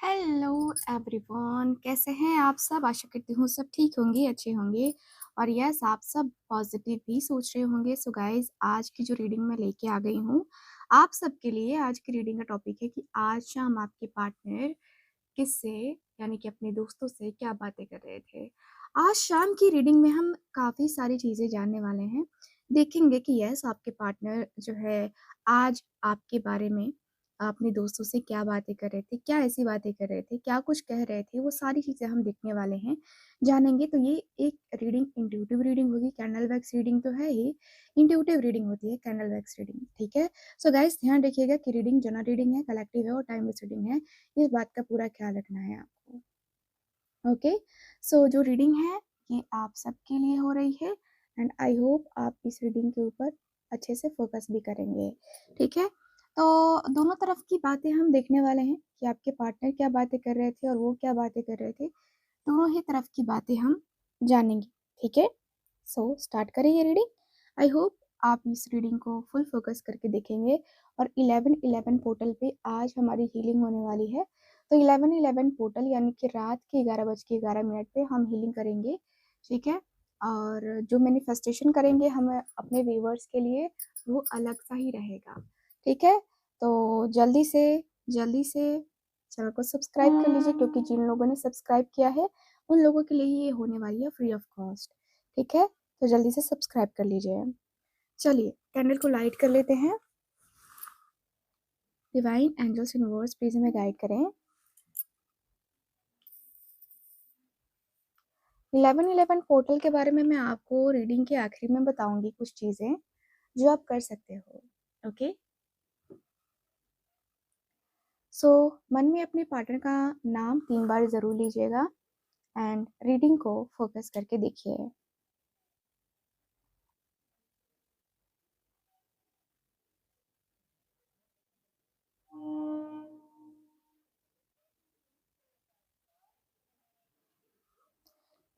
Hello everyone, कैसे हैं आप सब। आशा करती हूँ सब ठीक होंगे, अच्छे होंगे। और यस, आप सब पॉजिटिव भी सोच रहे होंगे। सो गाइज, आज की जो रीडिंग मैं लेके आ गई हूँ आप सबके लिए, आज की रीडिंग का टॉपिक है कि आज शाम आपके पार्टनर किससे, यानी कि अपने दोस्तों से क्या बातें कर रहे थे। आज शाम की रीडिंग में हम काफ़ी सारी चीज़ें जानने वाले हैं। देखेंगे कि यस, आपके पार्टनर जो है आज आपके बारे में अपने दोस्तों से क्या बातें कर रहे थे, क्या ऐसी बातें कर रहे थे, क्या कुछ कह रहे थे, वो सारी चीज़ें हम देखने वाले हैं, जानेंगे। तो ये एक रीडिंग इंट्यूटिव रीडिंग होगी। कैंडल वैक्स रीडिंग तो है ही, इंट्यूटिव रीडिंग होती है कैंडल वैक्स रीडिंग, ठीक है। सो गाइस, ध्यान रखिएगा कि रीडिंग जनरल रीडिंग है, कलेक्टिव है और टाइमलेस रीडिंग है। इस बात का पूरा ख्याल रखना है आपको। ओके, सो जो रीडिंग है ये आप सबके लिए हो रही है एंड आई होप आप इस रीडिंग के ऊपर अच्छे से फोकस भी करेंगे, ठीक है। तो दोनों तरफ की बातें हम देखने वाले हैं कि आपके पार्टनर क्या बातें कर रहे थे और वो क्या बातें कर रहे थे। दोनों ही तरफ की बातें हम जानेंगे, ठीक है। सो स्टार्ट करें ये रीडिंग। आई होप आप इस रीडिंग को फुल फोकस करके देखेंगे। और 11-11 पोर्टल पे आज हमारी हीलिंग होने वाली है। तो 11-11 पोर्टल यानी कि रात के 11:11 पे हम हीलिंग करेंगे, ठीक है। और जो मैनिफेस्टेशन करेंगे हम अपने व्यूवर्स के लिए, वो अलग सा ही रहेगा, ठीक है। तो जल्दी से चैनल को सब्सक्राइब कर लीजिए, क्योंकि जिन लोगों ने सब्सक्राइब किया है उन लोगों के लिए ये होने वाली है फ्री ऑफ कॉस्ट, ठीक है। तो जल्दी से सब्सक्राइब कर लीजिए। चलिए कैंडल को लाइट कर लेते हैं। डिवाइन एंजल्स यूनिवर्स प्लीज हमें गाइड करें। 11-11 पोर्टल के बारे में मैं आपको रीडिंग के आखिरी में बताऊंगी कुछ चीजें जो आप कर सकते हो, ओके। सो मन में अपने पार्टनर का नाम 3 बार जरूर लीजिएगा एंड रीडिंग को फोकस करके देखिए।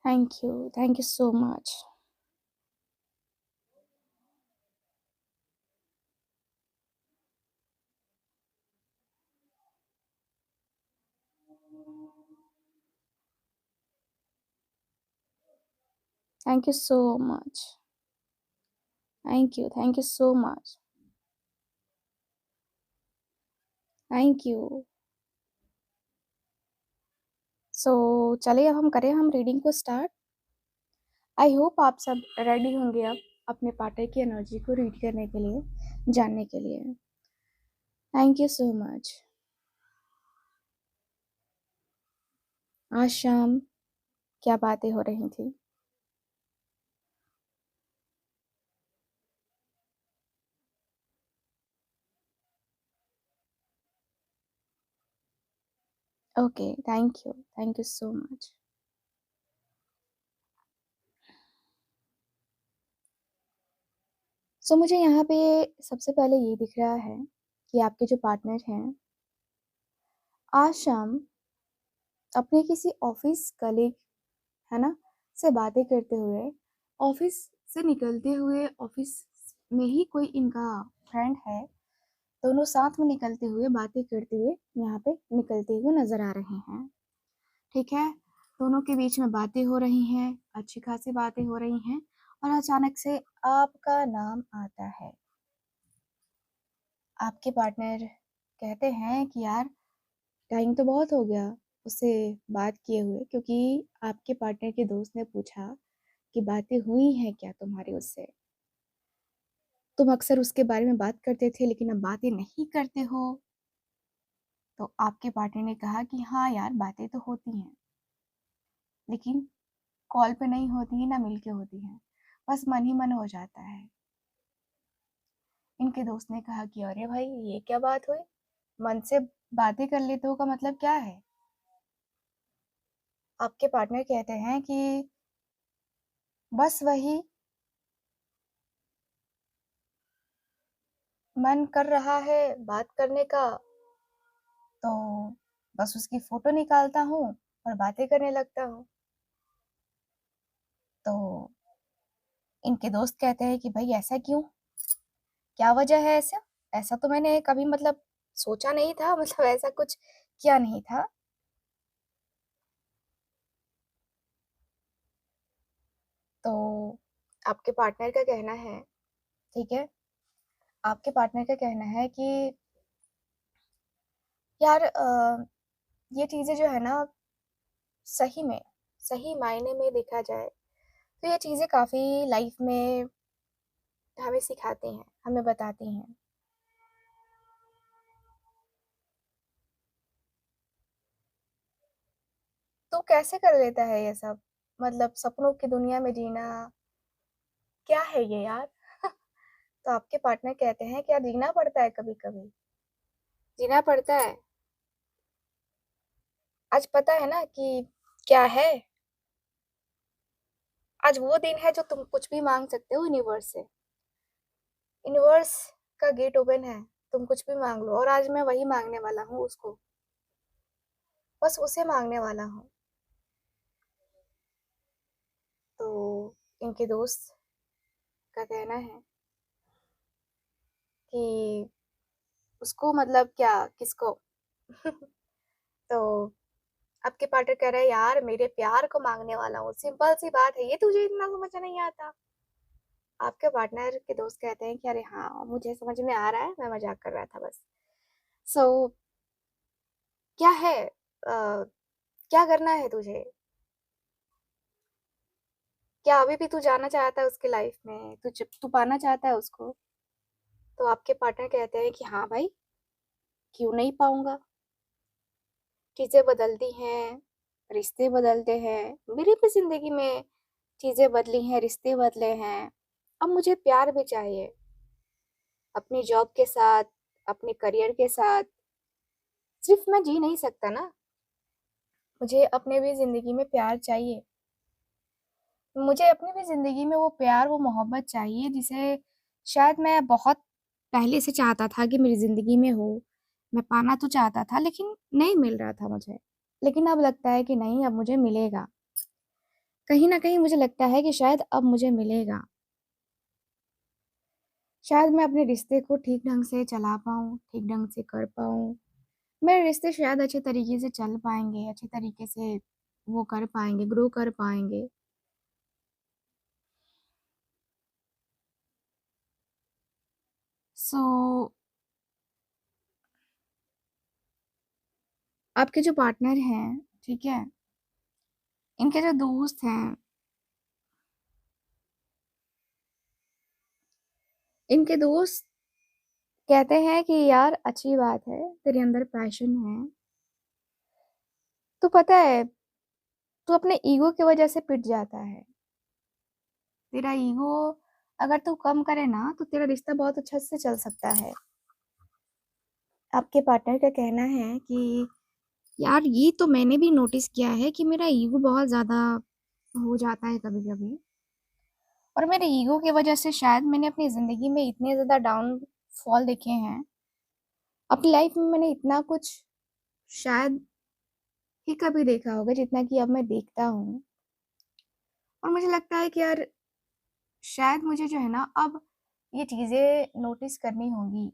Thank you so much. Thank you so much. Thank you so much. Thank you. So चलिए अब हम करें हम रीडिंग को स्टार्ट। आई होप आप सब रेडी होंगे अब अपने पार्टनर की एनर्जी को रीड करने के लिए, जानने के लिए। Thank you so much. आज शाम क्या बातें हो रही थी। Okay, thank you so much. So मुझे यहाँ पे सबसे पहले ये दिख रहा है कि आपके जो पार्टनर हैं आज शाम अपने किसी ऑफिस कलीग, है ना, से बातें करते हुए, ऑफिस से निकलते हुए, ऑफिस में ही कोई इनका फ्रेंड है, दोनों साथ में निकलते हुए बातें करते हुए यहाँ पे निकलते हुए नजर आ रहे हैं, ठीक है। दोनों के बीच में बातें हो रही हैं, अच्छी खासी बातें हो रही हैं और अचानक से आपका नाम आता है। आपके पार्टनर कहते हैं कि यार टाइम तो बहुत हो गया उससे बात किए हुए, क्योंकि आपके पार्टनर के दोस्त ने पूछा कि बातें हुई हैं क्या तुम्हारी उससे, तुम अक्सर उसके बारे में बात करते थे लेकिन अब बातें नहीं करते हो। तो आपके पार्टनर ने कहा कि हाँ यार, बातें तो होती हैं लेकिन कॉल पे नहीं होती है, ना मिलके होती हैं, बस मन ही मन हो जाता है। इनके दोस्त ने कहा कि अरे भाई, ये क्या बात हुई, मन से बातें कर लेते हो का मतलब क्या है। आपके पार्टनर कहते हैं कि बस वही, मन कर रहा है बात करने का, तो बस उसकी फोटो निकालता हूँ और बातें करने लगता हूँ। तो इनके दोस्त कहते हैं कि भाई ऐसा क्यों, क्या वजह है ऐसा, ऐसा तो मैंने कभी मतलब सोचा नहीं था, मतलब ऐसा कुछ किया नहीं था। तो आपके पार्टनर का कहना है, ठीक है, आपके पार्टनर का कहना है कि यार ये चीज़ें जो है ना, सही में, सही मायने में देखा जाए तो ये चीज़ें काफ़ी लाइफ में हमें सिखाती हैं, हमें बताती हैं। तो कैसे कर लेता है ये सब? मतलब सपनों की दुनिया में जीना, क्या है ये यार? तो आपके पार्टनर कहते हैं क्या जीना पड़ता है कभी-कभी? जीना पड़ता है। आज पता है ना कि क्या है? आज वो दिन है जो तुम कुछ भी माँग सकते हो यूनिवर्स से। यूनिवर्स का गेट ओपन है, तुम कुछ भी माँग लो और आज मैं वही माँगने वाला हूँ उसको। बस उसे माँगने वाला हूँ। तो इनके दोस्त का कहना है कि उसको मतलब क्या किसको? तो आपके पार्टनर कह रहा है यार मेरे प्यार को माँगने वाला हूँ, सिंपल सी बात है, ये तुझे इतना समझ नहीं आता? आपके पार्टनर के दोस्त कहते हैं कि अरे हाँ, मुझे समझ में आ रहा है, मैं मज़ाक कर रहा था बस। सो क्या है क्या करना है तुझे? क्या अभी भी तू जाना चाहता है उसकी लाइफ में? तू पाना चाहता है उसको? तो आपके पार्टनर कहते हैं कि हाँ भाई, क्यों नहीं पाऊँगा? चीज़ें बदलती हैं, रिश्ते बदलते हैं, मेरी भी ज़िंदगी में चीज़ें बदली हैं, रिश्ते बदले हैं। अब मुझे प्यार भी चाहिए, अपनी जॉब के साथ, अपने करियर के साथ। सिर्फ़ मैं जी नहीं सकता ना, मुझे अपने भी ज़िंदगी में प्यार चाहिए। मुझे अपनी भी ज़िंदगी में वो प्यार, वो मोहब्बत चाहिए जिसे शायद मैं बहुत पहले से चाहता था कि मेरी ज़िंदगी में हो। मैं पाना तो चाहता था लेकिन नहीं मिल रहा था मुझे। लेकिन अब लगता है कि नहीं, अब मुझे मिलेगा। कहीं न कहीं मुझे लगता है कि शायद अब मुझे मिलेगा। शायद मैं अपने रिश्ते को ठीक ढंग से चला पाऊँ, ठीक ढंग से कर पाऊँ। मेरे रिश्ते शायद अच्छे तरीके से चल पाएँगे, अच्छे तरीके से वो कर पाएँगे, ग्रो कर पाएँगे। सो आपके जो पार्टनर हैं, ठीक है? इनके जो दोस्त हैं, इनके दोस्त कहते हैं कि यार अच्छी बात है, तेरे अंदर पैशन है। तो पता है, तू अपने ईगो की वजह से पिट जाता है। तेरा ईगो अगर तू कम करे ना, तो तेरा रिश्ता बहुत अच्छे से चल सकता है। आपके पार्टनर का कहना है कि यार ये तो मैंने भी नोटिस किया है कि मेरा ईगो बहुत ज़्यादा हो जाता है कभी-कभी और मेरे ईगो की वजह से शायद मैंने अपनी ज़िंदगी में इतने ज़्यादा डाउनफॉल देखे हैं। अपनी लाइफ में मैंने इतना कुछ शायद ही कभी देखा होगा जितना कि अब मैं देखता हूँ और मुझे लगता है कि यार शायद मुझे जो है ना अब ये चीज़ें नोटिस करनी होगी।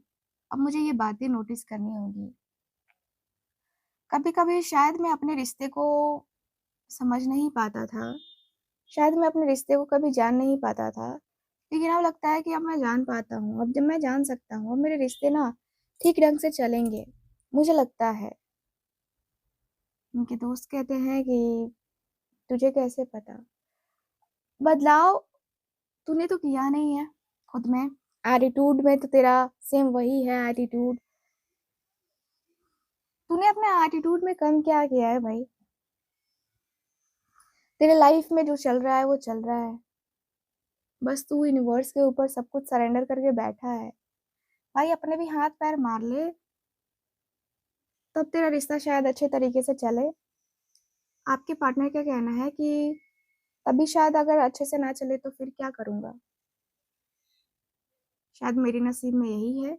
अब मुझे ये बातें नोटिस करनी होगी। कभी-कभी शायद मैं अपने रिश्ते को समझ नहीं पाता था। शायद मैं अपने रिश्ते को कभी जान नहीं पाता था। लेकिन अब लगता है कि अब मैं जान पाता हूँ। अब जब मैं जान सकता हूँ, अब मेरे रिश्ते ना ठीक ढंग से चलेंगे। मुझे लगता है। उनके दोस्त कहते हैं कि तुझे कैसे पता? बदलाव तूने तो किया नहीं है खुद में। एटीट्यूड में तो तेरा सेम वही है एटीट्यूड। तूने अपने एटीट्यूड में कम क्या किया है भाई? तेरे लाइफ में जो चल रहा है वो चल रहा है। बस तू यूनिवर्स के ऊपर सब कुछ सरेंडर करके बैठा है। भाई अपने भी हाथ पैर मार ले, तब तेरा रिश्ता शायद अच्छे तरीके से चले। आपके पार्टनर का कहना है कि तभी शायद अगर अच्छे से ना चले तो फिर क्या करूँगा? शायद मेरे नसीब में यही है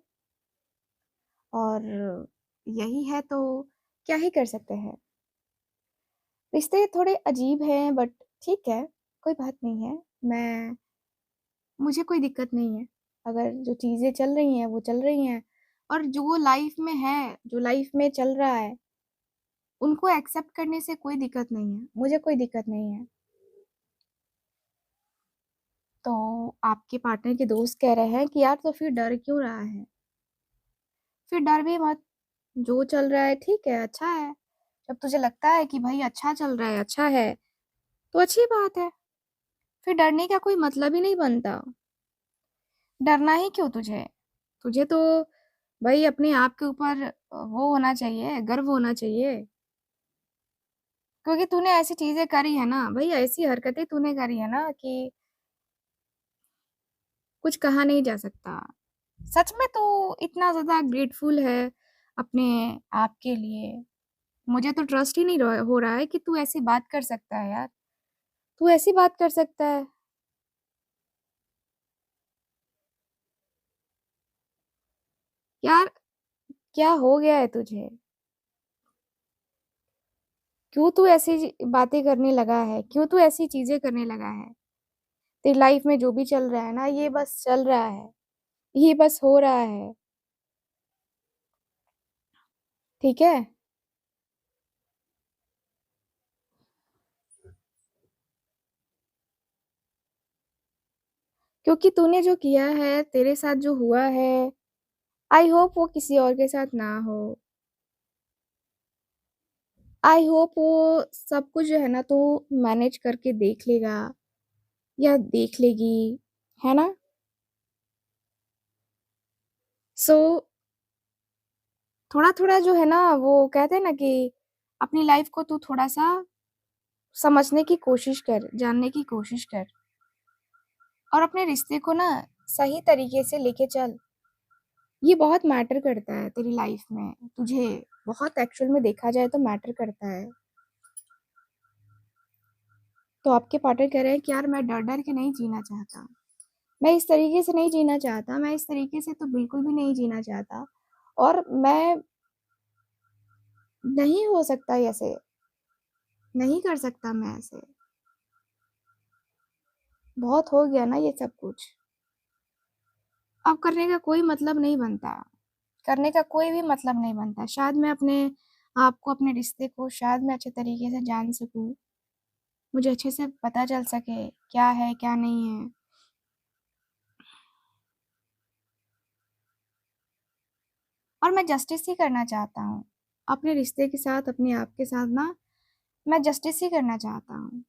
और यही है तो क्या ही कर सकते हैं। रिश्ते थोड़े अजीब हैं बट ठीक है, कोई बात नहीं है। मैं मुझे कोई दिक्कत नहीं है। अगर जो चीज़ें चल रही हैं वो चल रही हैं और जो लाइफ़ में है, जो लाइफ़ में चल रहा है, उनको एक्सेप्ट करने से कोई दिक्कत नहीं है। मुझे कोई दिक्कत नहीं है। तो आपके पार्टनर के दोस्त कह रहे हैं कि यार तो फिर डर क्यों रहा है? फिर डर भी मत, जो चल रहा है ठीक है, अच्छा है। जब तुझे लगता है कि भाई अच्छा चल रहा है, अच्छा है, तो अच्छी बात है। फिर डरने का कोई मतलब ही नहीं बनता। डरना ही क्यों तुझे? तुझे तो भाई अपने आप के ऊपर वो होना चाहिए, गर्व होना चाहिए। क्योंकि तूने ऐसी चीजें करी है ना भाई, ऐसी हरकतें तूने करी है ना कि कुछ कहा नहीं जा सकता। सच में तू इतना ज्यादा ग्रेटफुल है अपने आप के लिए। मुझे तो ट्रस्ट ही नहीं हो रहा है कि तू ऐसी बात कर सकता है यार। तू ऐसी बात कर सकता है? यार क्या हो गया है तुझे? क्यों तू ऐसी बातें करने लगा है? क्यों तू ऐसी चीजें करने लगा है? तेरी लाइफ में जो भी चल रहा है ना, ये बस चल रहा है, ये बस हो रहा है। ठीक है? क्योंकि तूने जो किया है, तेरे साथ जो हुआ है, आई होप वो किसी और के साथ ना हो। आई होप वो सब कुछ जो है ना तू मैनेज करके देख लेगा या देख लेगी, है ना? सो थोड़ा थोड़ा जो है ना, वो कहते हैं ना कि अपनी लाइफ को तू थोड़ा सा समझने की कोशिश कर, जानने की कोशिश कर, और अपने रिश्ते को ना सही तरीके से लेके चल। ये बहुत मैटर करता है तेरी लाइफ में, तुझे बहुत एक्चुअल में देखा जाए तो मैटर करता है। तो आपके पार्टनर कह रहे हैं कि यार मैं डर डर के नहीं जीना चाहता, मैं इस तरीके से नहीं जीना चाहता, मैं इस तरीके से तो बिल्कुल भी नहीं जीना चाहता, और मैं नहीं हो सकता ऐसे, नहीं कर सकता मैं ऐसे। बहुत हो गया ना ये सब कुछ, अब करने का कोई मतलब नहीं बनता, करने का कोई भी मतलब नहीं बनता। शायद मैं अपने आप को, अपने रिश्ते को शायद मैं अच्छे तरीके से जान सकूं, मुझे अच्छे से पता चल सके क्या है क्या नहीं है। और मैं जस्टिस ही करना चाहता हूँ अपने रिश्ते के साथ, अपने आप के साथ ना, मैं जस्टिस ही करना चाहता हूँ।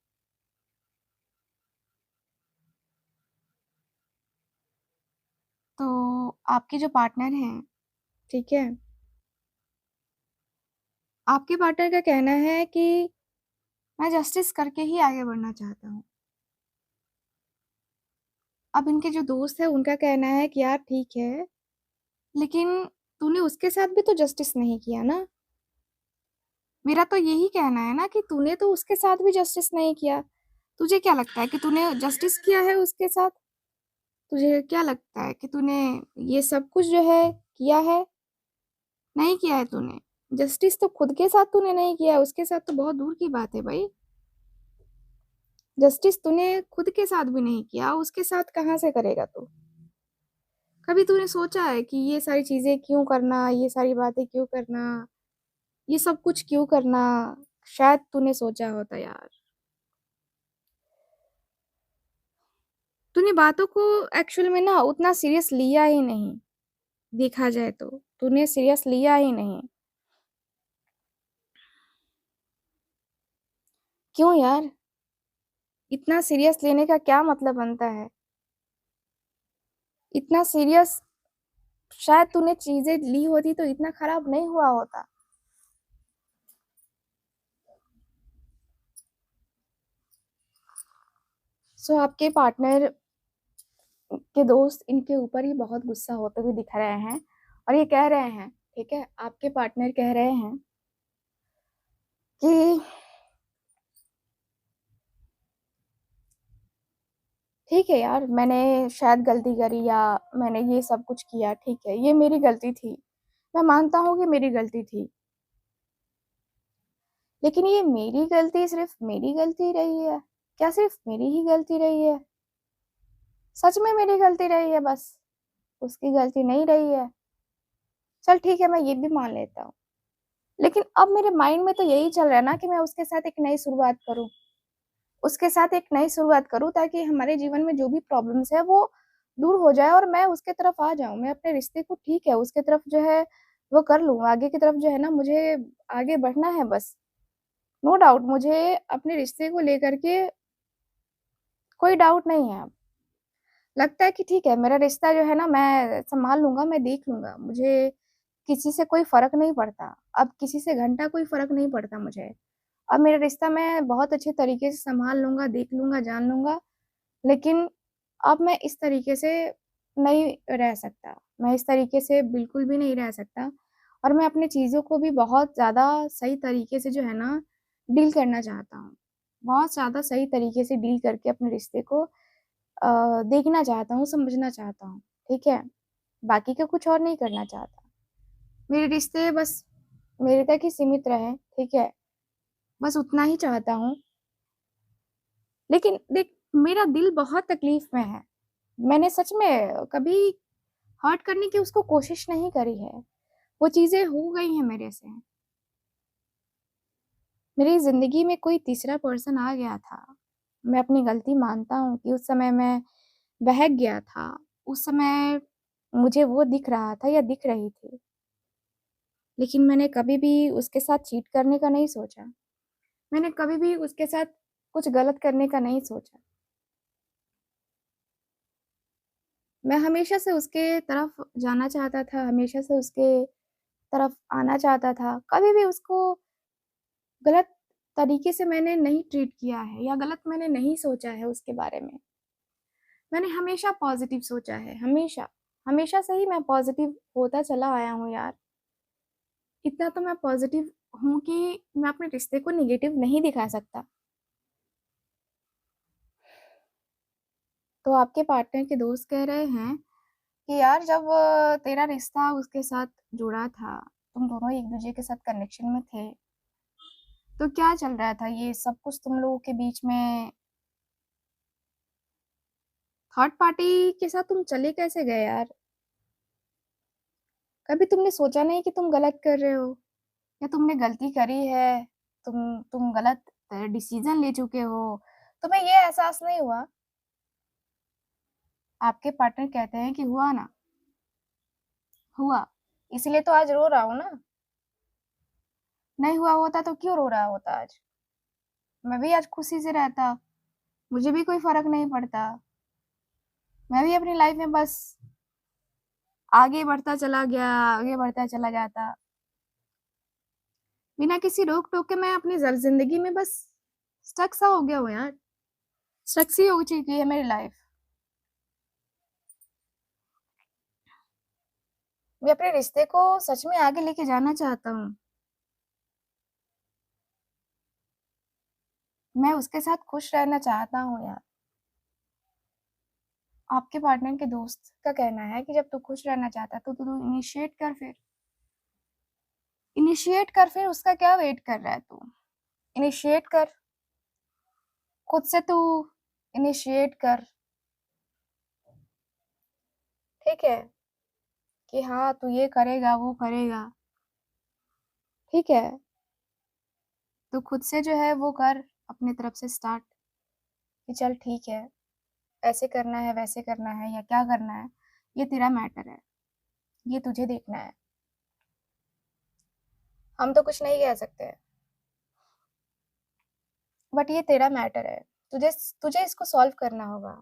तो आपके जो पार्टनर हैं, ठीक है, आपके पार्टनर का कहना है कि मैं जस्टिस करके ही आगे बढ़ना चाहता हूँ। अब इनके जो दोस्त है उनका कहना है कि यार ठीक है, लेकिन तूने उसके साथ भी तो जस्टिस नहीं किया ना। मेरा तो यही कहना है ना कि तूने तो उसके साथ भी जस्टिस नहीं किया। तुझे क्या लगता है कि तूने जस्टिस किया है उसके साथ? तुझे क्या लगता है कि तूने ये सब कुछ जो है किया है? नहीं किया है तूने। जस्टिस तो खुद के साथ तूने नहीं किया, उसके साथ तो बहुत दूर की बात है भाई। जस्टिस तूने खुद के साथ भी नहीं किया, उसके साथ कहाँ से करेगा तू? कभी तूने सोचा है कि ये सारी चीजें क्यों करना, ये सारी बातें क्यों करना, ये सब कुछ क्यों करना? शायद तूने सोचा होता यार। तूने बातों को एक्चुअल में ना उतना सीरियस लिया ही नहीं, देखा जाए तो तूने सीरियस लिया ही नहीं। क्यों यार? इतना सीरियस लेने का क्या मतलब बनता है? इतना सीरियस शायद तूने चीजें ली होती तो इतना खराब नहीं हुआ होता। सो आपके पार्टनर के दोस्त इनके ऊपर ही बहुत गुस्सा होते हुए दिख रहे हैं, और ये कह रहे हैं, ठीक है, आपके पार्टनर कह रहे हैं कि ठीक है यार, मैंने शायद गलती करी, या मैंने ये सब कुछ किया, ठीक है, ये मेरी गलती थी, मैं मानता हूँ कि मेरी गलती थी, लेकिन ये मेरी गलती सिर्फ मेरी गलती रही है? क्या सिर्फ मेरी ही गलती रही है? सच में मेरी गलती रही है बस, उसकी गलती नहीं रही है? चल ठीक है, मैं ये भी मान लेता हूँ, लेकिन अब मेरे माइंड में तो यही चल रहा है ना कि मैं उसके साथ एक नई शुरुआत करूँ, उसके साथ एक नई शुरुआत करूँ ताकि हमारे जीवन में जो भी प्रॉब्लम्स है वो दूर हो जाए और मैं उसके तरफ आ जाऊँ। मैं अपने रिश्ते को ठीक है उसके तरफ जो है वो कर लूँ। आगे की तरफ जो है ना मुझे आगे बढ़ना है बस। नो डाउट मुझे अपने रिश्ते को लेकर के कोई डाउट नहीं है अब। लगता है कि ठीक है मेरा रिश्ता जो है ना मैं सँभाल लूँगा, मैं देख लूँगा। मुझे किसी से कोई फ़र्क नहीं पड़ता। अब किसी से घंटा कोई फ़र्क नहीं पड़ता मुझे। अब मेरा रिश्ता मैं बहुत अच्छे तरीके से सँभाल लूँगा, देख लूँगा, जान लूँगा। लेकिन अब मैं इस तरीके से नहीं रह सकता। मैं इस तरीके से बिल्कुल भी नहीं रह सकता और मैं अपनी चीज़ों को भी बहुत ज़्यादा सही तरीके से जो है ना डील करना चाहता हूँ। बहुत ज़्यादा सही तरीके से डील करके अपने रिश्ते को देखना चाहता हूँ, समझना चाहता हूँ, ठीक है? बाकी का कुछ और नहीं करना चाहता। मेरे रिश्ते बस मेरे तक ही सीमित रहें, ठीक है? बस उतना ही चाहता हूँ। लेकिन देख मेरा दिल बहुत तकलीफ़ में है। मैंने सच में कभी हर्ट करने की उसको कोशिश नहीं करी है। वो चीज़ें हो गई हैं मेरे से। मेरी ज़िंदगी में कोई तीसरा पर्सन आ गया था। मैं अपनी गलती मानता हूँ कि उस समय मैं बहक गया था। उस समय मुझे वो दिख रहा था या दिख रही थी। लेकिन मैंने कभी भी उसके साथ चीट करने का नहीं सोचा। मैंने कभी भी उसके साथ कुछ गलत करने का नहीं सोचा। मैं हमेशा से उसके तरफ जाना चाहता था, हमेशा से उसके तरफ आना चाहता था। कभी भी उसको गलत तरीके से मैंने नहीं ट्रीट किया है या गलत मैंने नहीं सोचा है उसके बारे में। मैंने हमेशा पॉज़िटिव सोचा है, हमेशा। हमेशा से ही मैं पॉज़िटिव होता चला आया हूँ यार। इतना तो मैं पॉज़िटिव हूँ कि मैं अपने रिश्ते को नेगेटिव नहीं दिखा सकता। तो आपके पार्टनर के दोस्त कह रहे हैं कि यार जब तेरा रिश्ता उसके साथ जुड़ा था, तुम दोनों एक-दूसरे के साथ कनेक्शन में थे, तो क्या चल रहा था? ये सब कुछ तुम लोगों के बीच में थर्ड पार्टी के साथ तुम चले कैसे गए यार? कभी तुमने सोचा नहीं कि तुम गलत कर रहे हो या तुमने गलती करी है, तुम गलत डिसीज़न ले चुके हो, तुम्हें ये एहसास नहीं हुआ? आपके पार्टनर कहते हैं कि हुआ ना, हुआ, इसीलिए तो आज रो रहा हूँ ना, नहीं हुआ होता तो क्यों रो रहा होता आज? मैं भी आज खुशी से रहता, मुझे भी कोई फ़र्क नहीं पड़ता, मैं भी अपनी लाइफ़ में बस आगे बढ़ता चला गया, आगे बढ़ता चला जाता। बिना किसी रोक-टोक के मैं अपनी ज़िंदगी में बस स्टक सा हो गया हूँ यार, स्टक सी हो चुकी है मेरी लाइफ़। मैं अपने रिश्ते को सच में आगे लेके जाना चाहता हूँ। मैं उसके साथ खुश रहना चाहता हूँ यार। आपके पार्टनर के दोस्त का कहना है कि जब तू खुश रहना चाहता है तो तू इनिशिएट कर फिर। इनिशिएट कर फिर उसका क्या वेट कर रहा है तू? इनिशिएट कर, खुद से तू इनिशिएट कर, ठीक है? कि हाँ, तू ये करेगा, वो करेगा, ठीक है? तू खुद से जो है वो कर अपनी तरफ से स्टार्ट कि चल ठीक है, ऐसे करना है, वैसे करना है या क्या करना है, ये तेरा मैटर है, ये तुझे देखना है। हम तो कुछ नहीं कह सकते हैं, बट ये तेरा मैटर है। तुझे तुझे इसको सॉल्व करना होगा।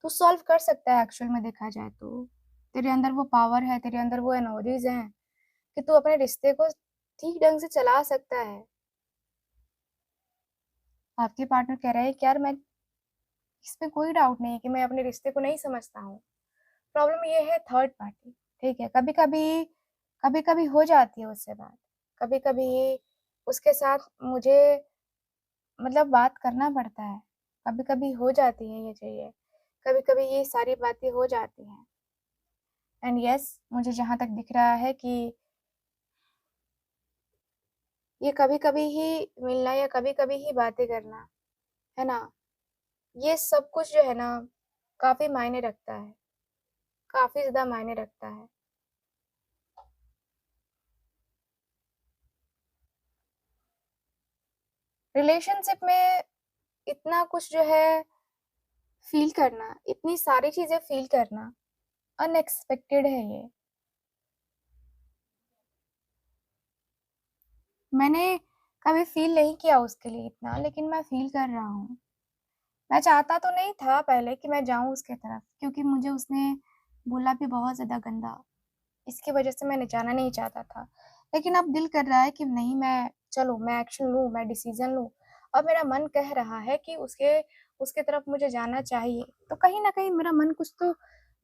तू सॉल्व कर सकता है एक्चुअल में देखा जाए तो। तेरे अंदर वो पावर है, तेरे अंदर वो एनर्जीज़ हैं कि तू अपने रिश्ते को ठीक ढंग से चला सकता है। आपके पार्टनर कह रहे हैं कि यार मैं इसमें कोई डाउट नहीं है कि मैं अपने रिश्ते को नहीं समझता हूँ। प्रॉब्लम ये है थर्ड पार्टी, ठीक है? कभी-कभी हो जाती है उससे बात। कभी-कभी उसके साथ मुझे मतलब बात करना पड़ता है। कभी-कभी हो जाती है ये चीज़ें। कभी-कभी ये सारी बातें हो जाती हैं। एंड येस मुझे जहाँ तक दिख रहा है कि ये कभी-कभी ही मिलना या कभी-कभी ही बातें करना, है ना? ये सब कुछ जो है ना काफ़ी मायने रखता है। काफ़ी ज़्यादा मायने रखता है। रिलेशनशिप में इतना कुछ जो है फ़ील करना, इतनी सारी चीज़ें फ़ील करना अनएक्सपेक्टेड है ये। मैंने कभी फ़ील नहीं किया उसके लिए इतना, लेकिन मैं फ़ील कर रहा हूँ। मैं चाहता तो नहीं था पहले कि मैं जाऊँ उसके तरफ, क्योंकि मुझे उसने बोला भी बहुत ज़्यादा गंदा, इसकी वज़ह से मैंने जाना नहीं चाहता था। लेकिन अब दिल कर रहा है कि नहीं, मैं एक्शन लूँ, मैं डिसीज़न लूँ। अब मेरा मन कह रहा है कि उसके उसके तरफ मुझे जाना चाहिए। तो कहीं न कहीं मेरा मन कुछ तो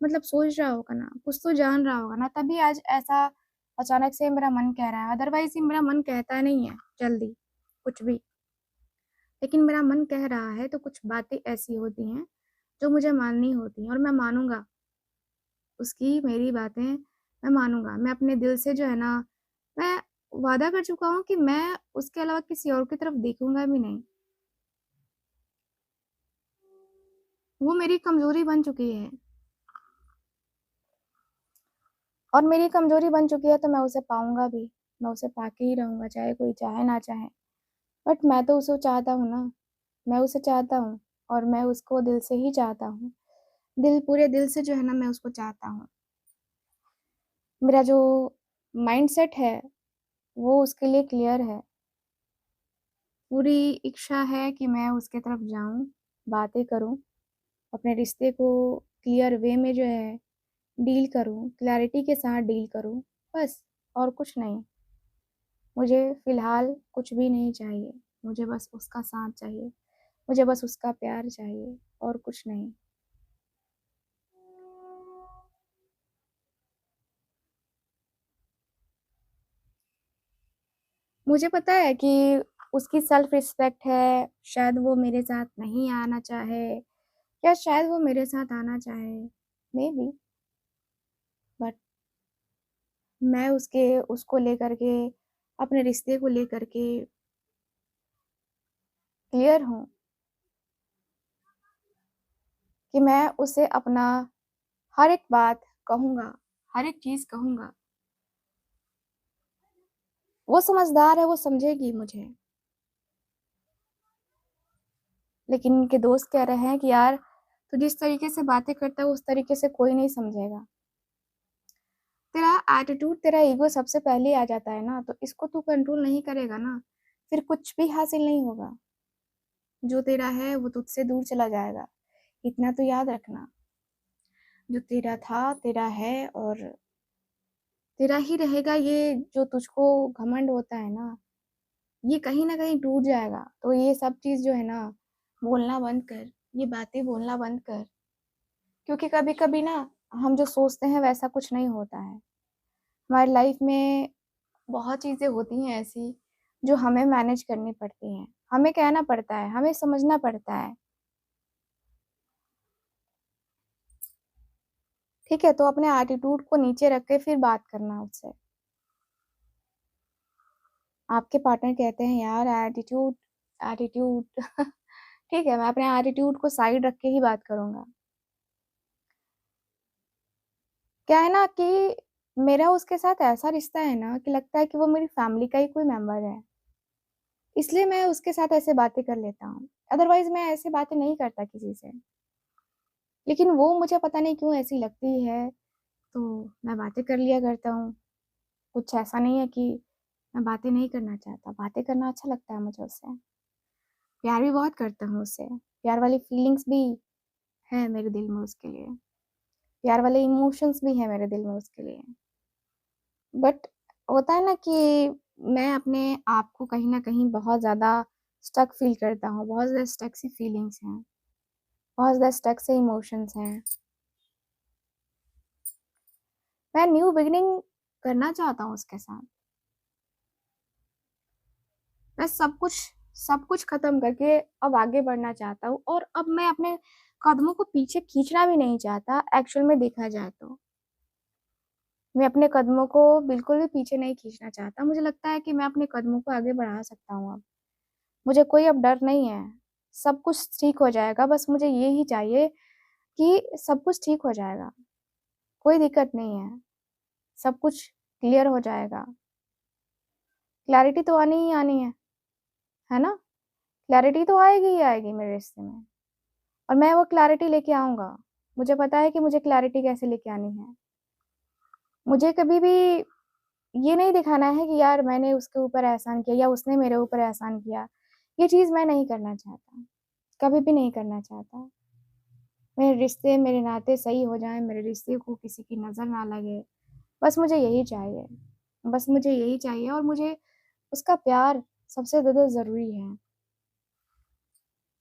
मतलब सोच रहा होगा ना, कुछ तो जान रहा होगा ना, तभी आज ऐसा अचानक से मेरा मन कह रहा है। अदरवाइज़ ये मेरा मन कहता नहीं है जल्दी, कुछ भी। लेकिन मेरा मन कह रहा है तो कुछ बातें ऐसी होती हैं, जो मुझे माननी होती हैं और मैं मानूँगा, उसकी मेरी बातें मैं मानूँगा। मैं अपने दिल से जो है ना, मैं वादा कर चुका हूँ कि मैं उसके अलावा किसी और की तरफ देखूँगा भी नहीं। वो मेरी कमज़ोरी बन चुकी है और मेरी कमज़ोरी बन चुकी है तो मैं उसे पाऊँगा भी। मैं उसे पाके ही रहूँगा, चाहे कोई चाहे ना चाहे। बट मैं तो उसे चाहता हूँ ना, मैं उसे चाहता हूँ और मैं उसको दिल से ही चाहता हूँ। पूरे दिल से जो है ना, मैं उसको चाहता हूँ। मेरा जो माइंडसेट है, वो उसके लिए क्लियर है। पूरी इच्छा है कि मैं उसके तरफ जाऊँ, बातें करूँ, अपने रिश्ते को क्लियर वे में जो है डील करूँ, क्लैरिटी के साथ डील करूँ, बस और कुछ नहीं। मुझे फ़िलहाल कुछ भी नहीं चाहिए, मुझे बस उसका साथ चाहिए, मुझे बस उसका प्यार चाहिए और कुछ नहीं। मुझे पता है कि उसकी सेल्फ रिस्पेक्ट है, शायद वो मेरे साथ नहीं आना चाहे या शायद वो मेरे साथ आना चाहे, मेबी। बट मैं उसको लेकर के, अपने रिश्ते को लेकर के क्लियर हूँ कि मैं उसे अपना हर एक बात कहूँगा, हर एक चीज़ कहूँगा। वो समझदार है, वो समझेगी मुझे। लेकिन उनके दोस्त कह रहे हैं कि यार, तू जिस तरीके से बातें करता है उस तरीके से कोई नहीं समझेगा। तेरा एटीट्यूड, तेरा ईगो सबसे पहले आ जाता है ना, तो इसको तू कंट्रोल नहीं करेगा ना, फिर कुछ भी हासिल नहीं होगा। जो तेरा है वो तुझसे दूर चला जाएगा। इतना तो याद रखना, जो तेरा था, तेरा है और तेरा ही रहेगा। ये जो तुझको घमंड होता है ना, ये कहीं न कहीं टूट जाएगा। तो ये सब चीज़ जो है ना, बोलना बंद कर, ये बातें बोलना बंद कर। क्योंकि कभी-कभी ना, हम जो सोचते हैं वैसा कुछ नहीं होता है। हमारी लाइफ में बहुत चीज़ें होती हैं ऐसी, जो हमें मैनेज करनी पड़ती हैं। हमें कहना पड़ता है, हमें समझना पड़ता है। ठीक है? तो अपने एटीट्यूड को नीचे रख के फिर बात करना उससे। आपके पार्टनर कहते हैं यार, एटीट्यूड एटीट्यूड ठीक है, मैं अपने एटीट्यूड को साइड रख के ही बात करूँगा। क्या है ना कि मेरा उसके साथ ऐसा रिश्ता है ना कि लगता है कि वो मेरी फैमिली का ही कोई मेंबर है। इसलिए मैं उसके साथ ऐसे बातें कर लेता हूँ। अदरवाइज़ मैं ऐसे बातें नहीं करता किसी से। लेकिन वो मुझे पता नहीं क्यों ऐसी लगती है, तो मैं बातें कर लिया करता हूँ। कुछ ऐसा नहीं है कि मैं बातें नहीं करना चाहता, बातें करना अच्छा लगता है मुझे उससे। प्यार भी बहुत करता हूँ उससे। प्यार वाली फीलिंग्स भी हैं मेरे दिल में उसके लिए। प्यार वाले इमोशंस भी हैं मेरे दिल में उसके लिए। बट होता है ना कि मैं अपने आप को कहीं न कहीं बहुत ज़्यादा स्टक फ़ील करता हूँ, बहुत ज़्यादा स्टक सी फीलिंग्स हैं, बहुत ज़्यादा स्टक से इमोशंस हैं। मैं न्यू बिगिनिंग करना चाहता हूँ उसके साथ। मैं सब कुछ ख़त्म करके अब आगे बढ़ना चाहता हूँ और अब मैं अपने कदमों को पीछे खींचना भी नहीं चाहता, एक्चुअल में देखा जाए तो। मैं अपने कदमों को बिल्कुल भी पीछे नहीं खींचना चाहता। मुझे लगता है कि मैं अपने कदमों को आगे बढ़ा सकता हूँ अब। मुझे कोई अब डर नहीं है। सब कुछ ठीक हो जाएगा, बस मुझे ये ही चाहिए कि सब कुछ ठीक हो जाएगा। कोई दिक्कत नहीं है, सब कुछ क्लियर हो जाएगा। क्लैरिटी तो आनी ही आनी है ना? क्लैरिटी तो आएगी ही आएगी मेरे रिश्ते में, और मैं वो क्लैरिटी लेके आऊँगा। मुझे पता है कि मुझे क्लैरिटी कैसे लेके आनी है। मुझे कभी भी ये नहीं दिखाना है कि यार मैंने उसके ऊपर एहसान किया या उसने मेरे ऊपर एहसान किया। ये चीज़ मैं नहीं करना चाहता, कभी भी नहीं करना चाहता। मेरे रिश्ते, मेरे नाते सही हो जाएँ, मेरे रिश्ते को किसी की नज़र ना लगे, बस मुझे यही चाहिए। बस मुझे यही चाहिए, और मुझे उसका प्यार सबसे ज़्यादा ज़रूरी है,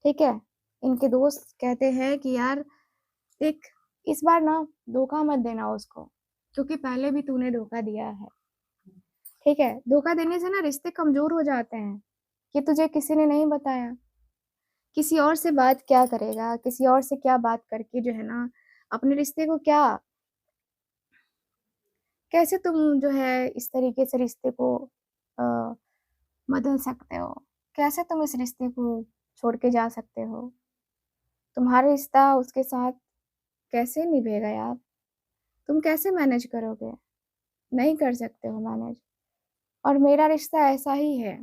ठीक है? इनके दोस्त कहते हैं कि यार देख, इस बार ना धोखा मत देना उसको, क्योंकि पहले भी तूने धोखा दिया है, ठीक है? धोखा देने से ना रिश्ते कमज़ोर हो जाते हैं, कि तुझे किसी ने नहीं बताया। किसी और से बात क्या करेगा, किसी और से क्या बात करके जो है ना, अपने रिश्ते को क्या, कैसे तुम जो है इस तरीके से रिश्ते को अ, बदल सकते हो? कैसे तुम इस रिश्ते को छोड़ के जा सकते हो? तुम्हारा रिश्ता उसके साथ कैसे निभेगा यार? तुम कैसे मैनेज करोगे? नहीं कर सकते हो मैनेज, और मेरा रिश्ता ऐसा ही है,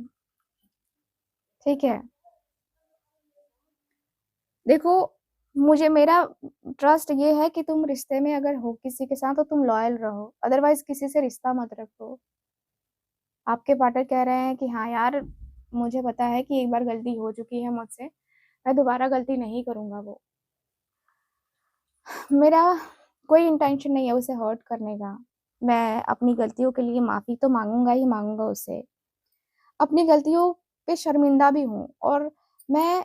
ठीक है? देखो, मुझे मेरा ट्रस्ट ये है कि तुम रिश्ते में अगर हो किसी के साथ तो तुम लॉयल रहो, अदरवाइज़ किसी से रिश्ता मत रखो। आपके पार्टनर कह रहे हैं कि हाँ यार, मुझे पता है कि एक बार गलती हो चुकी है मुझसे, मैं दोबारा गलती नहीं करूँगा वो। मेरा कोई इंटेंशन नहीं है उसे हर्ट करने का। मैं अपनी गलतियों के लिए माफ़ी तो माँगूँगा ही माँगूँगा उससे। अपनी गलतियों पे शर्मिंदा भी हूँ, और मैं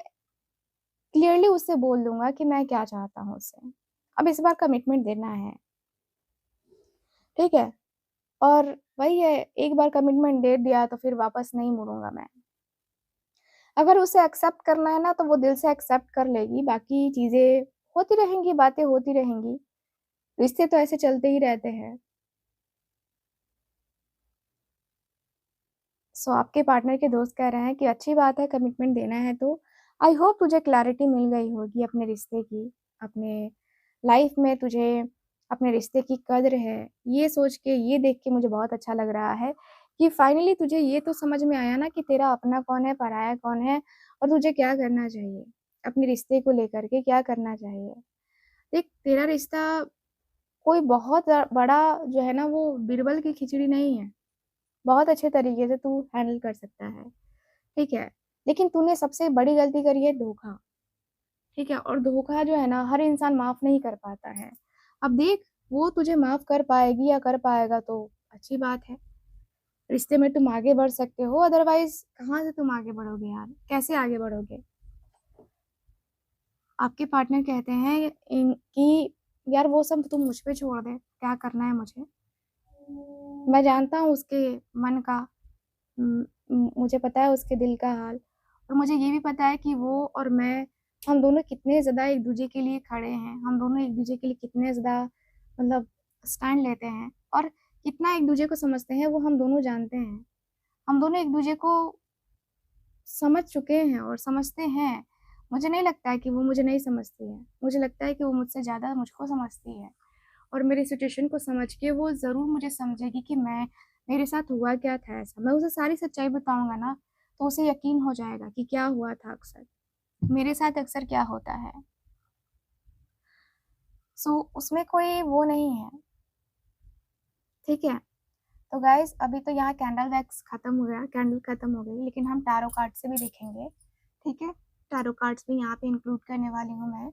क्लियरली उससे बोल दूँगा कि मैं क्या चाहता हूँ उससे। अब इस बार कमिटमेंट देना है, ठीक है? और वही है, एक बार कमिटमेंट दे दिया तो फिर वापस नहीं मुड़ूँगा मैं। अगर उसे एक्सेप्ट करना है ना, तो वो दिल से एक्सेप्ट कर लेगी, बाकी चीज़ें होती रहेंगी, बातें होती रहेंगी। रिश्ते तो ऐसे चलते ही रहते हैं। सो आपके पार्टनर के दोस्त कह रहे हैं कि अच्छी बात है, कमिटमेंट देना है तो आई होप तुझे क्लैरिटी मिल गई होगी अपने रिश्ते की, अपने लाइफ में तुझे अपने रिश्ते की कद्र है। ये सोच के, ये देख के मुझे बहुत अच्छा लग रहा है कि फाइनली तुझे ये तो समझ में आया ना कि तेरा अपना कौन है, पराया कौन है, और तुझे क्या करना चाहिए। अपने रिश्ते को लेकर के क्या करना चाहिए। देख, तेरा रिश्ता कोई बहुत बड़ा जो है ना, वो बीरबल की खिचड़ी नहीं है। बहुत अच्छे तरीके से तू हैंडल कर सकता है, ठीक है? लेकिन तूने सबसे बड़ी गलती करी है धोखा, ठीक है? और धोखा जो है ना, हर इंसान माफ़ नहीं कर पाता है। अब देख, वो तुझे माफ़ कर पाएगी या कर पाएगा तो अच्छी बात है। रिश्ते में तुम आगे बढ़ सकते हो, अदरवाइज़ कहाँ से तुम आगे बढ़ोगे यार? कैसे आगे बढ़ोगे? आपके पार्टनर कहते हैं कि यार वो सब तुम मुझ पे छोड़ दे, क्या करना है मुझे? मैं जानता हूँ उसके मन का, मुझे पता है उसके दिल का हाल, और मुझे ये भी पता है कि वो और मैं, हम दोनों कितने ज़्यादा एक-दूसरे के लिए खड़े हैं। हम दोनों एक-दूसरे के लिए कितने ज़्यादा मतलब स्टैंड लेते हैं, और कितना एक-दूसरे को समझते हैं, वो हम दोनों जानते हैं। हम दोनों एक-दूसरे को समझ चुके हैं और समझते हैं। मुझे नहीं लगता है कि वो मुझे नहीं समझती है। मुझे लगता है कि वो मुझसे ज़्यादा मुझको समझती है, और मेरी सिचुएशन को समझ के वो ज़रूर मुझे समझेगी कि मेरे साथ हुआ क्या था ऐसा। मैं उसे सारी सच्चाई बताऊँगा ना, तो उसे यकीन हो जाएगा कि क्या हुआ था अक्सर, मेरे साथ अक्सर क्या होता है। सो उसमें कोई वो नहीं है, ठीक है? तो गाइज़, अभी तो यहाँ कैंडल वैक्स खत्म हो गया, कैंडल खत्म हो गई, लेकिन हम टैरो कार्ड से भी देखेंगे, ठीक है? टैरो कार्ड्स भी यहाँ पे इंक्लूड करने वाली हूँ मैं।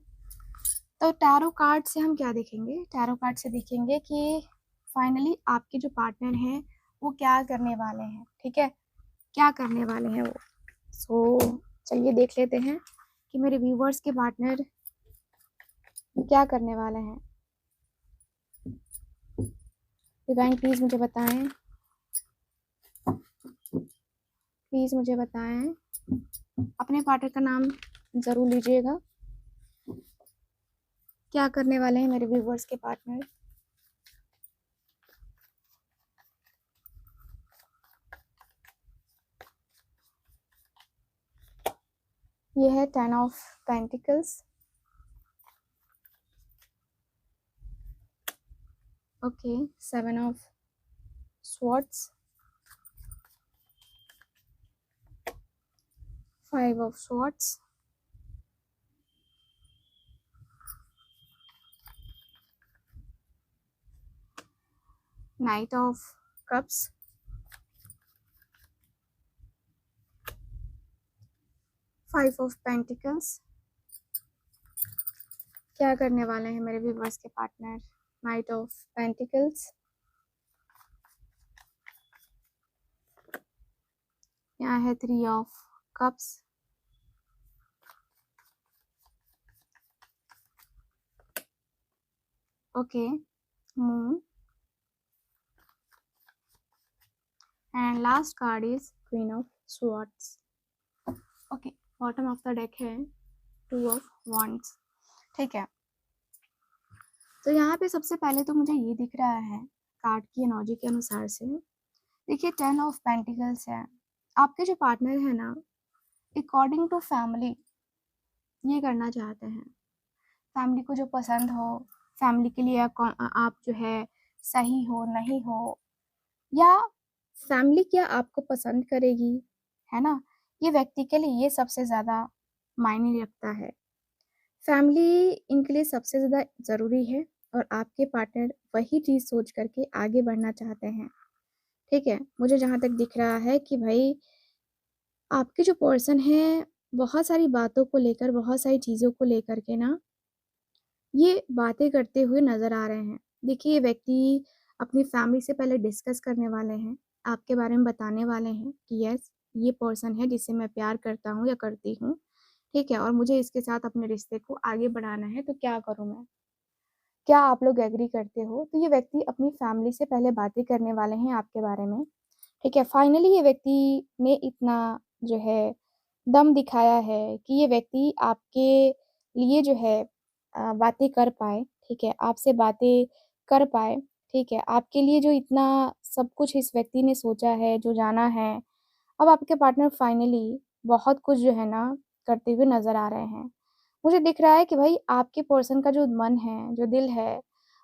तो टैरो कार्ड से हम क्या देखेंगे? टैरो कार्ड से देखेंगे कि फाइनली आपके जो पार्टनर हैं, वो क्या करने वाले हैं, ठीक है? क्या करने वाले हैं वो? चलिए देख लेते हैं कि मेरे व्यूवर्स के पार्टनर क्या करने वाले हैं। डिवाइन प्लीज़ मुझे बताएँ, प्लीज़ मुझे बताएँ। अपने पार्टनर का नाम ज़रूर लीजिएगा। क्या करने वाले हैं मेरे व्यूवर्स के पार्टनर? ये है 10 of pentacles, okay, 7 of swords, 5 of swords, Knight of cups, five of pentacles. क्या करने वाले हैं मेरे व्यूवर्स के पार्टनर? नाइट ऑफ पेंटिकल्स, यहाँ है 3 of cups, okay, moon, and last card is queen of swords. Okay, bottom of the deck है 2 of wands. ठीक है, तो यहाँ पे सबसे पहले तो मुझे ये दिख रहा है कार्ड की एनर्जी के अनुसार से, देखिए 10 ऑफ पेंटिकल्स है। आपके जो पार्टनर है ना, अकॉर्डिंग टू फैमिली ये करना चाहते हैं, फैमिली को जो पसंद हो, फैमिली के लिए आप जो है सही हो नहीं हो, या फैमिली क्या आपको पसंद करेगी, है ना, ये व्यक्ति के लिए ये सबसे ज़्यादा मायने रखता है। फैमिली इनके लिए सबसे ज़्यादा ज़रूरी है और आपके पार्टनर वही चीज़ सोच करके आगे बढ़ना चाहते हैं। ठीक है, मुझे जहाँ तक दिख रहा है कि भाई आपके जो पर्सन हैं बहुत सारी बातों को लेकर, बहुत सारी चीज़ों को लेकर के ना ये बातें करते हुए नज़र आ रहे हैं। देखिए, ये व्यक्ति अपनी फैमिली से पहले डिस्कस करने वाले हैं, आपके बारे में बताने वाले हैं कि यस, ये पर्सन है जिससे मैं प्यार करता हूँ या करती हूँ, ठीक है, और मुझे इसके साथ अपने रिश्ते को आगे बढ़ाना है, तो क्या करूँ मैं? क्या आप लोग एग्री करते हो? तो ये व्यक्ति अपनी फैमिली से पहले बातें करने वाले हैं आपके बारे में, ठीक है। फाइनली ये व्यक्ति ने इतना जो है दम दिखाया है कि ये व्यक्ति आपके लिए जो है बातें कर पाए, ठीक है, आपसे बातें कर पाए, ठीक है। आपके लिए जो इतना सब कुछ इस व्यक्ति ने सोचा है, जो जाना है, अब आपके पार्टनर फाइनली बहुत कुछ जो है ना करते हुए नज़र आ रहे हैं। मुझे दिख रहा है कि भाई आपके पर्सन का जो मन है, जो दिल है,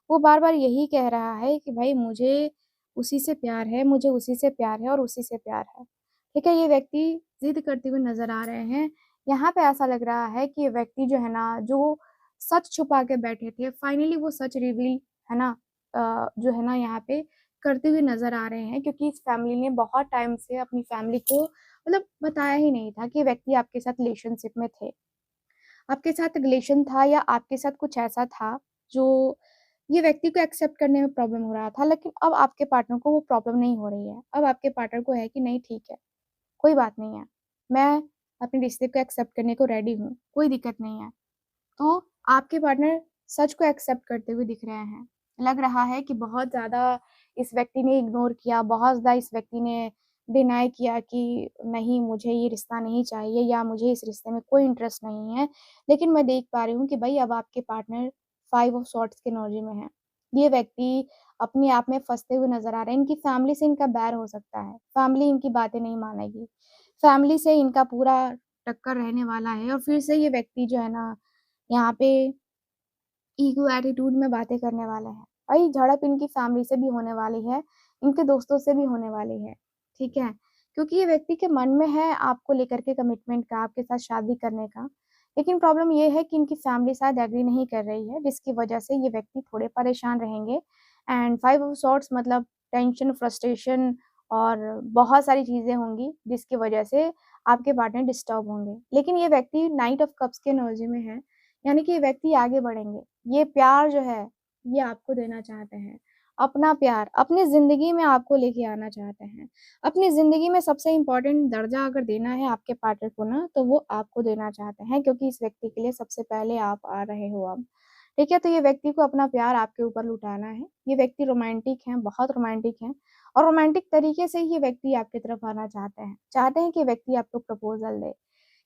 वो बार-बार यही कह रहा है कि भाई मुझे उसी से प्यार है, मुझे उसी से प्यार है और उसी से प्यार है। ठीक है, ये व्यक्ति ज़िद करते हुए नज़र आ रहे हैं। यहाँ पे ऐसा लग रहा है कि ये व्यक्ति जो है ना, जो सच छुपा के बैठे थे, फाइनली वो सच रिवील है ना जो है ना यहाँ पे करते हुए नज़र आ रहे हैं, क्योंकि इस फैमिली ने बहुत टाइम से अपनी फैमिली को मतलब बताया ही नहीं था कि ये व्यक्ति आपके साथ रिलेशनशिप में थे। आपके साथ रिलेशन था या आपके साथ कुछ ऐसा था जो ये व्यक्ति को एक्सेप्ट करने में प्रॉब्लम हो रहा था, लेकिन अब आपके पार्टनर को वो प्रॉब्लम नहीं हो रही है। अब आपके पार्टनर को है कि नहीं ठीक है, कोई बात नहीं है, मैं अपने रिश्ते को एक्सेप्ट करने को रेडी हूँ, कोई दिक्कत नहीं है। तो आपके पार्टनर सच को एक्सेप्ट करते हुए दिख रहे हैं। लग रहा है कि बहुत ज़्यादा इस व्यक्ति ने इग्नोर किया, बहुत ज़्यादा इस व्यक्ति ने डिनाई किया कि नहीं मुझे ये रिश्ता नहीं चाहिए या मुझे इस रिश्ते में कोई इंटरेस्ट नहीं है। लेकिन मैं देख पा रही हूँ कि भई अब आपके पार्टनर 5 ऑफ सॉर्ड्स की एनर्जी में हैं। ये व्यक्ति अपने आप में फँसते हुए नज़र आ रहे हैं। इनकी फैमिली से इनका बैर हो सकता है, फैमिली इनकी बातें नहीं मानेगी। फैमिली से इनका पूरा टक्कर रहने वाला है और फिर से ये व्यक्ति जो है ना यहाँ पे ईगो एटीट्यूड में बातें करने वाले हैं। वही झड़प इनकी फैमिली से भी होने वाली है, इनके दोस्तों से भी होने वाली है, ठीक है? क्योंकि ये व्यक्ति के मन में है आपको लेकर के कमिटमेंट का, आपके साथ शादी करने का। लेकिन प्रॉब्लम ये है कि इनकी फैमिली शायद एग्री नहीं कर रही है, जिसकी वजह से ये व्यक्ति थोड़े परेशान रहेंगे एंड 5 ऑफ सॉर्ड्स मतलब टेंशन, फ्रस्ट्रेशन और बहुत सारी चीज़ें होंगी, जिसकी वजह से आपके पार्टनर डिस्टर्ब होंगे। लेकिन ये व्यक्ति नाइट ऑफ कप्स की एनर्जी में है, यानी कि ये व्यक्ति आगे बढ़ेंगे। ये प्यार जो है, ये आपको देना चाहते हैं। अपना प्यार, अपनी ज़िंदगी में आपको लेके आना चाहते हैं। अपनी ज़िंदगी में सबसे इम्पोर्टेंट दर्जा अगर देना है आपके पार्टनर को ना, तो वो आपको देना चाहते हैं, क्योंकि इस व्यक्ति के लिए सबसे पहले आप आ रहे हो अब। ठीक है? तो ये व्यक्ति को अपना प्यार आपके ऊपर लुटाना है। ये व्यक्ति रोमांटिक हैं, बहुत रोमांटिक हैं और रोमांटिक तरीके से ही ये व्यक्ति आपकी तरफ आना चाहते हैं। चाहते हैं कि व्यक्ति आपको प्रपोज़ल दे।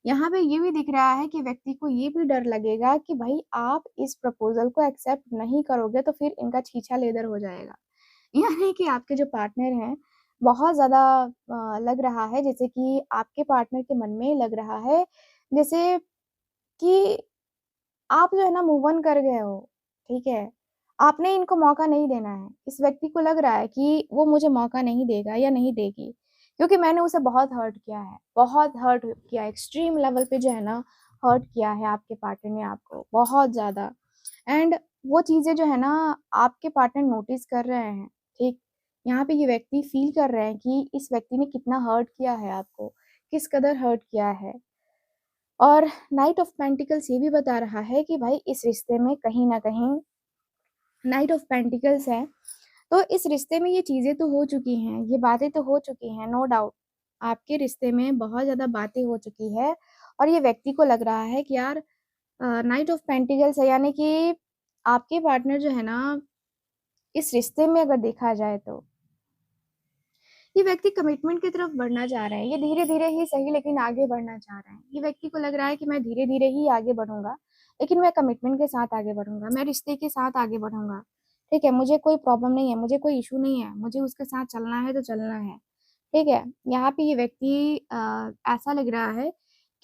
यहाँ पे ये भी दिख रहा है कि व्यक्ति को ये भी डर लगेगा कि भाई आप इस प्रपोज़ल को एक्सेप्ट नहीं करोगे तो फिर इनका छीछा लेदर हो जाएगा। यानी कि आपके जो पार्टनर हैं, बहुत ज़्यादा लग रहा है जैसे कि आपके पार्टनर के मन में लग रहा है जैसे कि आप जो है ना मूव ऑन कर गए हो, ठीक है? आपने इनको मौका नहीं देना है। इस व्यक्ति को लग रहा है कि वो मुझे मौका नहीं देगा या नहीं देगी, क्योंकि मैंने उसे बहुत हर्ट किया है, बहुत हर्ट किया, एक्सट्रीम लेवल पे जो है ना हर्ट किया है आपके पार्टनर ने आपको बहुत ज़्यादा। एंड वो चीज़ें जो है ना आपके पार्टनर नोटिस कर रहे हैं, ठीक? यहाँ पे ये व्यक्ति फ़ील कर रहे हैं कि इस व्यक्ति ने कितना हर्ट किया है आपको, किस कदर हर्ट किया है। और नाइट ऑफ पेंटिकल्स ये भी बता रहा है कि भाई इस रिश्ते में कहीं न कहीं नाइट ऑफ पेंटिकल्स है, तो इस रिश्ते में ये चीज़ें तो हो चुकी हैं, ये बातें तो हो चुकी हैं, नो डाउट। आपके रिश्ते में बहुत ज़्यादा बातें हो चुकी है और ये व्यक्ति को लग रहा है कि यार नाइट ऑफ पेंटिकल्स है, यानी कि आपके पार्टनर जो है ना, इस रिश्ते में अगर देखा जाए तो ये व्यक्ति कमिटमेंट की तरफ बढ़ना चाह रहे हैं। ये धीरे-धीरे ही सही लेकिन आगे बढ़ना चाह रहे हैं। ये व्यक्ति को लग रहा है कि मैं धीरे-धीरे ही आगे बढ़ूँगा, लेकिन मैं कमिटमेंट के साथ आगे बढ़ूँगा, मैं रिश्ते के साथ आगे बढ़ूँगा। ठीक है? मुझे कोई प्रॉब्लम नहीं है, मुझे कोई इश्यू नहीं है, मुझे उसके साथ चलना है तो चलना है। ठीक है? यहाँ पे ये व्यक्ति ऐसा लग रहा है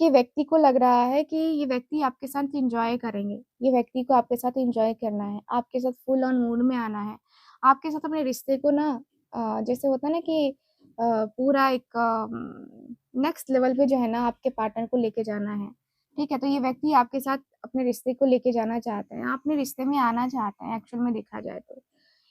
कि व्यक्ति को लग रहा है कि ये व्यक्ति आपके साथ एन्जॉय करेंगे। ये व्यक्ति को आपके साथ एन्जॉय करना है, आपके साथ फुल ऑन मूड में आना है। आपके साथ अपने रिश्ते को ना जैसे होता है ना कि पूरा एक नेक्स्ट लेवल पे जो है ना आपके पार्टनर को लेके जाना है। ठीक है? तो ये व्यक्ति आपके साथ अपने रिश्ते को लेके जाना चाहते हैं, अपने रिश्ते में आना चाहते हैं एक्चुअल में देखा जाए तो।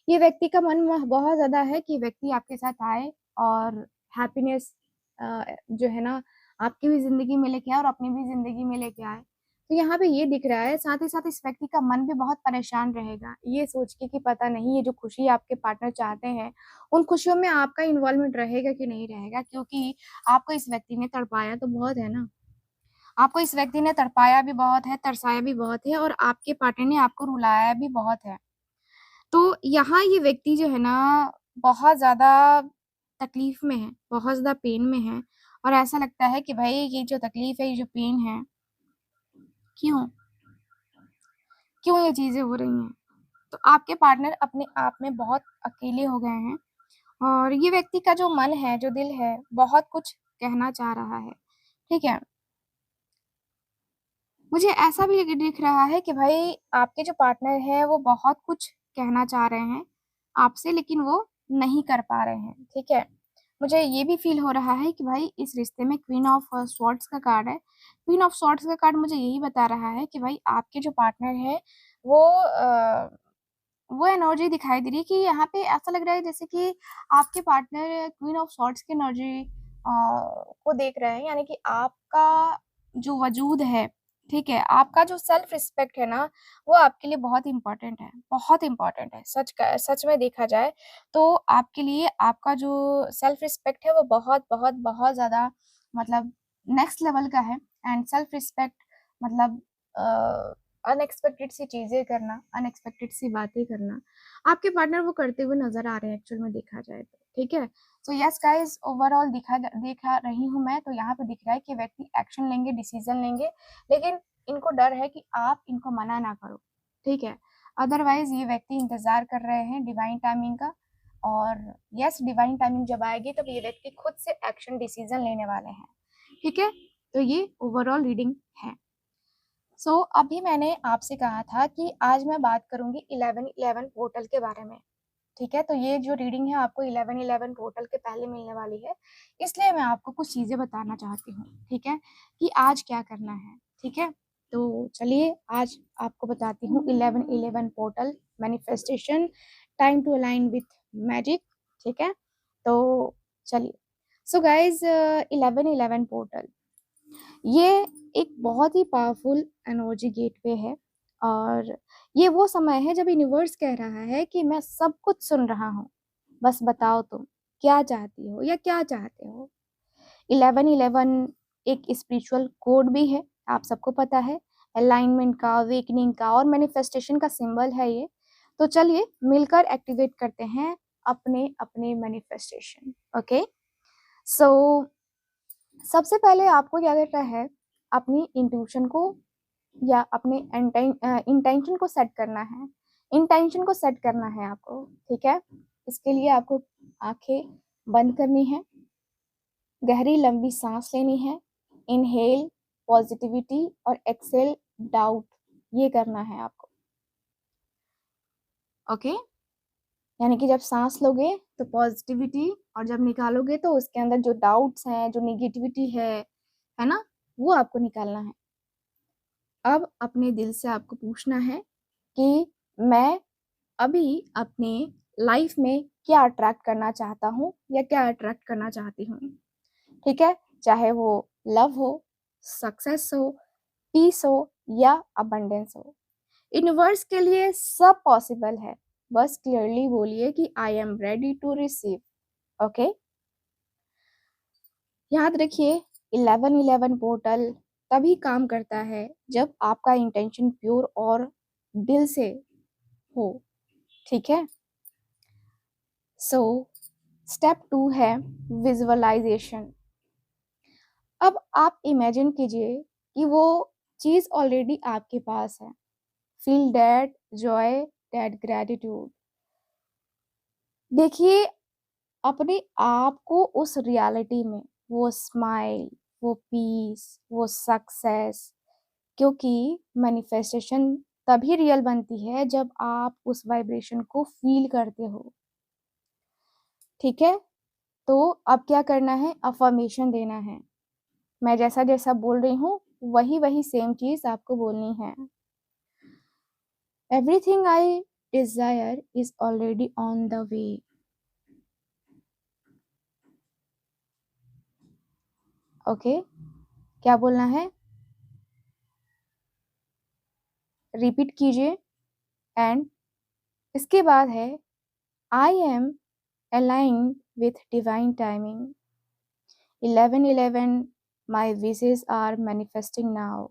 ये व्यक्ति का मन बहुत ज़्यादा है कि व्यक्ति आपके साथ आए और हैप्पीनेस जो है ना आपकी भी ज़िंदगी में लेके आए और अपनी भी ज़िंदगी में लेके आए। तो यहाँ पे ये दिख रहा है, साथ ही साथ इस व्यक्ति का मन भी बहुत परेशान रहेगा, ये सोच के कि पता नहीं ये जो खुशी आपके पार्टनर चाहते हैं, उन खुशियों में आपका इन्वॉल्वमेंट रहेगा कि नहीं रहेगा, क्योंकि आपको इस व्यक्ति ने तड़पाया तो बहुत है ना। आपको इस व्यक्ति ने तड़पाया भी बहुत है, तरसाया भी बहुत है और आपके पार्टनर ने आपको रुलाया भी बहुत है। तो यहाँ ये व्यक्ति जो है ना बहुत ज़्यादा तकलीफ़ में है, बहुत ज़्यादा पेन में है और ऐसा लगता है कि भाई ये जो तकलीफ़ है, ये जो पेन है, क्यों? क्यों ये चीज़ें हो रही हैं? तो आपके पार्टनर अपने आप में बहुत अकेले हो गए हैं और ये व्यक्ति का जो मन है, जो दिल है, बहुत कुछ कहना चाह रहा है, ठीक है? मुझे ऐसा भी दिख रहा है कि भाई आपके जो पार्टनर हैं वो बहुत कुछ कहना चाह रहे हैं आपसे, लेकिन वो नहीं कर पा रहे हैं, ठीक है? मुझे ये भी फ़ील हो रहा है कि भाई इस रिश्ते में क्वीन ऑफ स्वॉर्ड्स का कार्ड है। क्वीन ऑफ स्वॉर्ड्स का कार्ड मुझे यही बता रहा है कि भाई आपके जो पार्टनर हैं वो वो एनर्जी दिखाई दे रही है कि यहाँ पे ऐसा लग रहा है जैसे कि आपके पार्टनर क्वीन ऑफ स्वॉर्ड्स की एनर्जी को देख रहे हैं, यानी कि आपका जो वजूद है, ठीक है? आपका जो सेल्फ रिस्पेक्ट है ना, वो आपके लिए बहुत इम्पोर्टेंट है, बहुत इम्पोर्टेंट है। सच में देखा जाए तो आपके लिए आपका जो सेल्फ रिस्पेक्ट है वो बहुत, बहुत, बहुत ज़्यादा मतलब नेक्स्ट लेवल का है एंड सेल्फ रिस्पेक्ट मतलब अनएक्सपेक्टेड सी चीज़ें करना, अनएक्सपेक्टेड सी बातें करना, आपके पार्टनर वो करते हुए नज़र आ रहे हैं एक्चुअल में देखा जाए तो, ठीक है? सो यस गाइज़ ओवरऑल देखा रही हूँ मैं, तो यहाँ पे दिख रहा है कि व्यक्ति एक्शन लेंगे, डिसीज़न लेंगे, लेकिन इनको डर है कि आप इनको मना ना करो, ठीक है? अदरवाइज़ ये व्यक्ति इंतज़ार कर रहे हैं डिवाइन टाइमिंग का और यस डिवाइन टाइमिंग जब आएगी तब ये व्यक्ति खुद से एक्शन डिसीज़न लेने वाले हैं, ठीक है? तो ये ओवरऑल रीडिंग है। अभी मैंने आपसे कहा था कि आज मैं बात करूँगी 11-11 पोर्टल के बारे में, ठीक है? तो ये जो रीडिंग है आपको 11-11 पोर्टल के पहले मिलने वाली है, इसलिए मैं आपको कुछ चीज़ें बताना चाहती हूँ, ठीक है? कि आज क्या करना है, ठीक है? तो चलिए आज आपको बताती हूँ 11-11 portal manifestation time to align with magic, ठीक है? तो चलिए। सो गाइज़ 11-11 पोर्टल ये एक बहुत ही पावरफुल एनर्जी गेटवे है और ये वो समय है जब यूनिवर्स कह रहा है कि मैं सब कुछ सुन रहा हूँ, बस बताओ तुम क्या चाहती हो या क्या चाहते हो। 11-11 एक स्पिरिचुअल कोड भी है, आप सबको पता है, अलाइनमेंट का, अवेकनिंग का और मैनिफेस्टेशन का सिंबल है ये। तो चलिए मिलकर एक्टिवेट करते हैं अपने अपने मैनिफेस्टेशन। ओके, सो सबसे पहले आपको क्या करना है, अपनी इंट्यूशन को या अपने इंटेंशन को सेट करना है। इंटेंशन को सेट करना है आपको, ठीक है? इसके लिए आपको आँखें बंद करनी है, गहरी लंबी साँस लेनी है, इनहेल पॉजिटिविटी और एक्सहेल डाउट, ये करना है आपको। ओके? यानी कि जब साँस लोगे तो पॉजिटिविटी, और जब निकालोगे तो उसके अंदर जो डाउट्स हैं, जो निगेटिविटी है ना, वो आपको निकालना है। अब अपने दिल से आपको पूछना है कि मैं अभी अपने लाइफ में क्या अट्रैक्ट करना चाहता हूँ या क्या अट्रैक्ट करना चाहती हूँ। ठीक है, चाहे वो लव हो, सक्सेस हो, पीस हो या अबंडेंस हो, यूनिवर्स के लिए सब पॉसिबल है। बस क्लियरली बोलिए कि I am ready to receive. Okay, याद रखिए 1111 पोर्टल तभी काम करता है जब आपका इंटेंशन प्योर और दिल से हो। ठीक है, सो स्टेप 2 है विजुअलाइजेशन। अब आप इमेजिन कीजिए कि वो चीज ऑलरेडी आपके पास है। Feel that Joy, that gratitude. देखिए अपने आप को उस रियलिटी में, वो स्माइल, वो पीस, वो सक्सेस, क्योंकि मैनिफेस्टेशन तभी रियल बनती है जब आप उस वाइब्रेशन को फील करते हो। ठीक है, तो अब क्या करना है, अफर्मेशन देना है। मैं जैसा जैसा बोल रही हूँ वही वही सेम चीज आपको बोलनी है। Everything I desire is already on the way. Okay, क्या बोलना है, रिपीट कीजिए। एंड इसके बाद है I am aligned with divine timing. 1111 my wishes are manifesting now.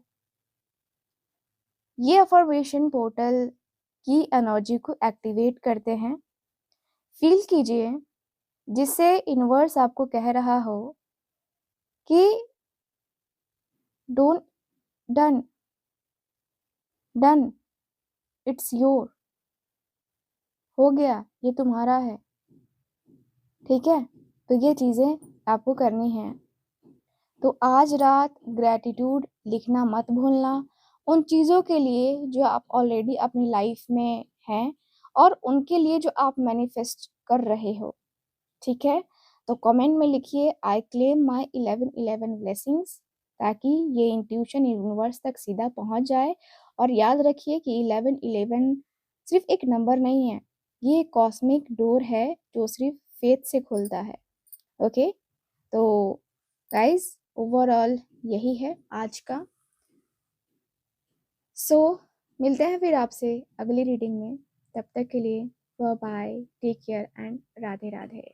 ये अफर्मेशन पोर्टल की एनर्जी को एक्टिवेट करते हैं। फील कीजिए जिससे यूनिवर्स आपको कह रहा हो कि don't done done, it's your, हो गया, ये तुम्हारा है। ठीक है, तो ये चीजें आपको करनी है। तो आज रात ग्रेटिट्यूड लिखना मत भूलना उन चीजों के लिए जो आप ऑलरेडी अपनी लाइफ में हैं और उनके लिए जो आप मैनिफेस्ट कर रहे हो। ठीक है, तो कमेंट में लिखिए आई क्लेम माई 1111 ब्लेसिंग्स, ताकि ये इंट्यूशन यूनिवर्स तक सीधा पहुंच जाए। और याद रखिए कि 1111 सिर्फ एक नंबर नहीं है, ये कॉस्मिक डोर है जो सिर्फ फेथ से खुलता है। ओके, तो गाइस ओवरऑल यही है आज का। सो मिलते हैं फिर आपसे अगली रीडिंग में। तब तक के लिए bye bye, take care and Radhe Radhe.